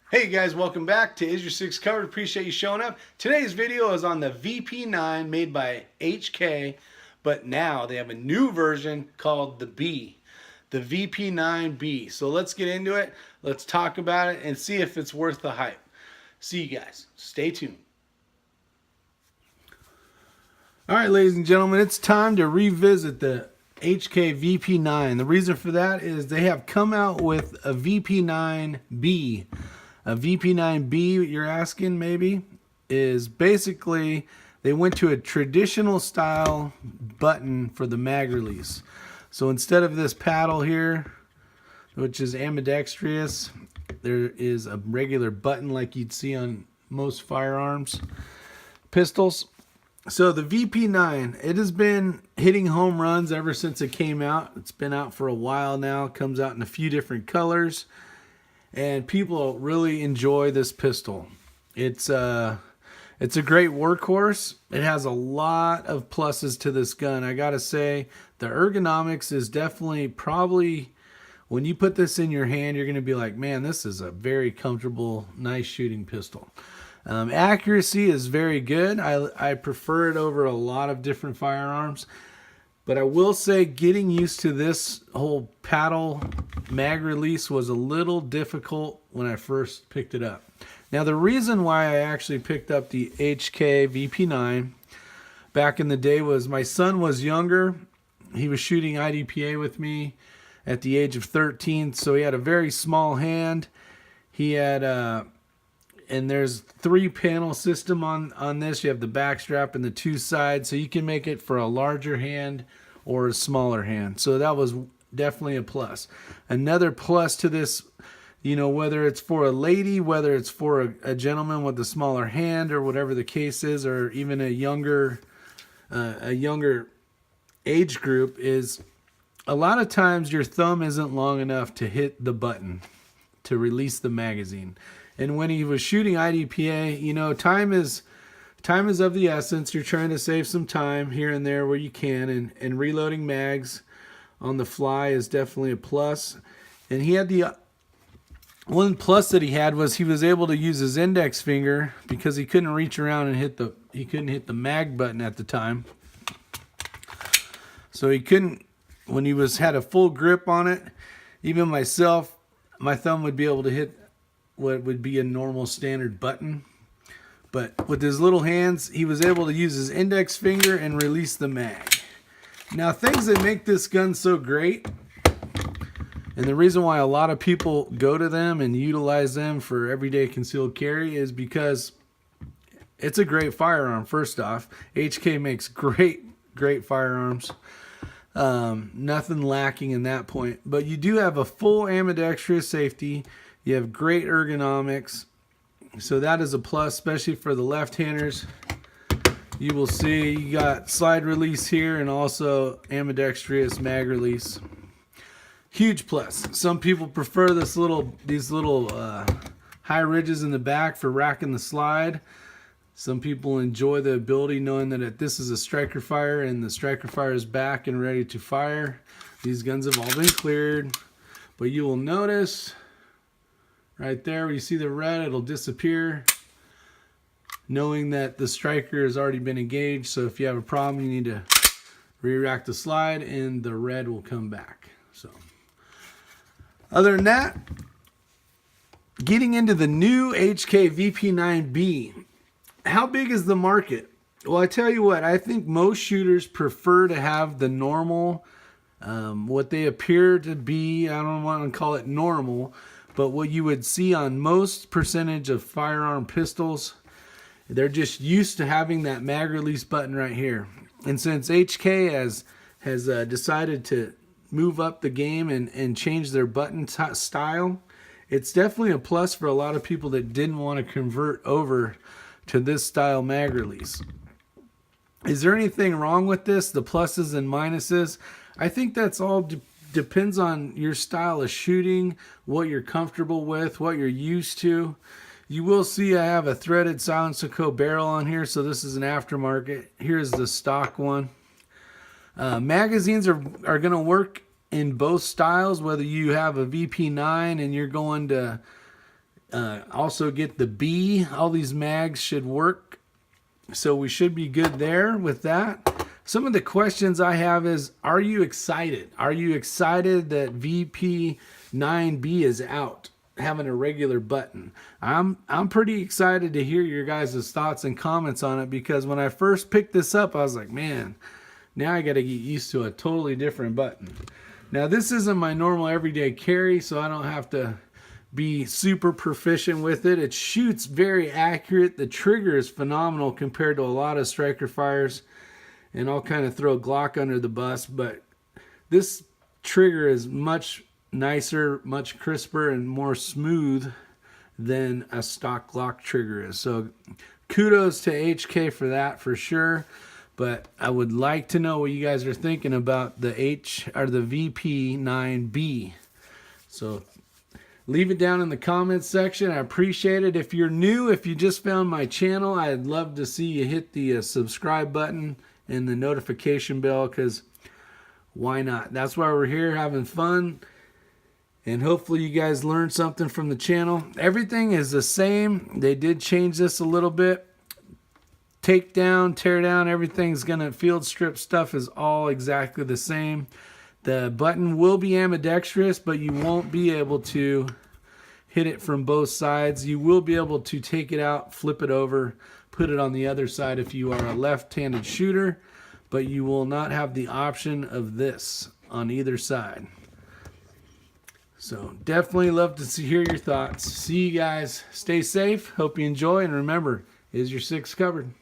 Hey guys, welcome back to Is Your Six Covered? Appreciate you showing up. Today's video is on the VP9 made by HK, but now they have a new version called the B, the VP9-B. So let's get into it. Let's talk about it and see if it's worth the hype. See you guys. Stay tuned. All right, ladies and gentlemen, it's time to revisit the HK VP9. The reason for that is they have come out with a VP9B. A VP9B, you're asking maybe, is basically they went to a traditional style button for the mag release. So instead of this paddle here, which is ambidextrous, there is a regular button like you'd see on most firearms pistols. So the VP9, it has been hitting home runs ever since it came out. It's been out for a while now. It comes out in a few different colors, and people really enjoy this pistol. It's a great workhorse. It has a lot of pluses to this gun. I gotta say, the ergonomics is definitely probably, when you put this in your hand, you're gonna be like, man, this is a very comfortable, nice shooting pistol. Accuracy is very good. I prefer it over a lot of different firearms. But I will say getting used to this whole paddle mag release was a little difficult when I first picked it up. Now the reason why I actually picked up the HK VP9 back in the day was my son was younger. He was shooting IDPA with me at the age of 13, so he had a very small hand. He had and there's 3-panel system on this. You have the back strap and the 2 sides, so you can make it for a larger hand or a smaller hand. So that was definitely a plus. Another plus to this, you know, whether it's for a lady, whether it's for a gentleman with a smaller hand or whatever the case is, or even a younger age group, is a lot of times your thumb isn't long enough to hit the button to release the magazine. And when he was shooting IDPA, you know, time is of the essence. You're trying to save some time here and there where you can, and reloading mags on the fly is definitely a plus. And he had the one plus that he had was he was able to use his index finger because he couldn't reach around and hit the mag button at the time. So he couldn't, when he had a full grip on it, even myself, my thumb would be able to hit what would be a normal standard button. But with his little hands, he was able to use his index finger and release the mag. Now, things that make this gun so great, and the reason why a lot of people go to them and utilize them for everyday concealed carry, is because it's a great firearm. First off, HK makes great firearms. Nothing lacking in that point. But you do have a full ambidextrous safety. You have great ergonomics, so that is a plus, especially for the left-handers. You will see you got slide release here and also ambidextrous mag release. Huge plus. Some people prefer these little high ridges in the back for racking the slide. Some people enjoy the ability knowing that this is a striker fire and the striker fire is back and ready to fire. These guns have all been cleared, but you will notice right there where you see the red, it'll disappear, knowing that the striker has already been engaged. So if you have a problem, you need to re-rack the slide and the red will come back. So other than that, getting into the new HK VP9B, how big is the market? Well, I tell you what, I think most shooters prefer to have the normal, what they appear to be, I don't want to call it normal, but what you would see on most percentage of firearm pistols. They're just used to having that mag release button right here. And since HK has decided to move up the game and change their button style, it's definitely a plus for a lot of people that didn't want to convert over to this style mag release. Is there anything wrong with this? The pluses and minuses? I think that's all depends on your style of shooting, what you're comfortable with, what you're used to. You will see I have a threaded Silencer Co. barrel on here, so this is an aftermarket. Here's the stock one. Magazines are going to work in both styles, whether you have a VP9 and you're going to Also get the B. All these mags should work, so we should be good there with that. Some of the questions I have is, are you excited? Are you excited that VP9-B is out, having a regular button? I'm pretty excited to hear your guys' thoughts and comments on it, because when I first picked this up, I was like, man, now I got to get used to a totally different button. Now, this isn't my normal everyday carry, so I don't have to be super proficient with it. It shoots very accurate. The trigger is phenomenal compared to a lot of striker fires, and I'll kind of throw Glock under the bus, but this trigger is much nicer, much crisper, and more smooth than a stock Glock trigger is. So kudos to HK for that, for sure. But I would like to know what you guys are thinking about the VP9-B. So leave it down in the comments section. I appreciate it. If you're new, if you just found my channel, I'd love to see you hit the subscribe button and the notification bell, because why not? That's why we're here, having fun. And hopefully you guys learned something from the channel. Everything is the same. They did change this a little bit. Take down, tear down, everything's gonna, field strip stuff is all exactly the same. The button will be ambidextrous, but you won't be able to hit it from both sides. You will be able to take it out, flip it over, put it on the other side if you are a left-handed shooter, but you will not have the option of this on either side. So definitely love to hear your thoughts. See you guys. Stay safe. Hope you enjoy. And remember, is your six covered?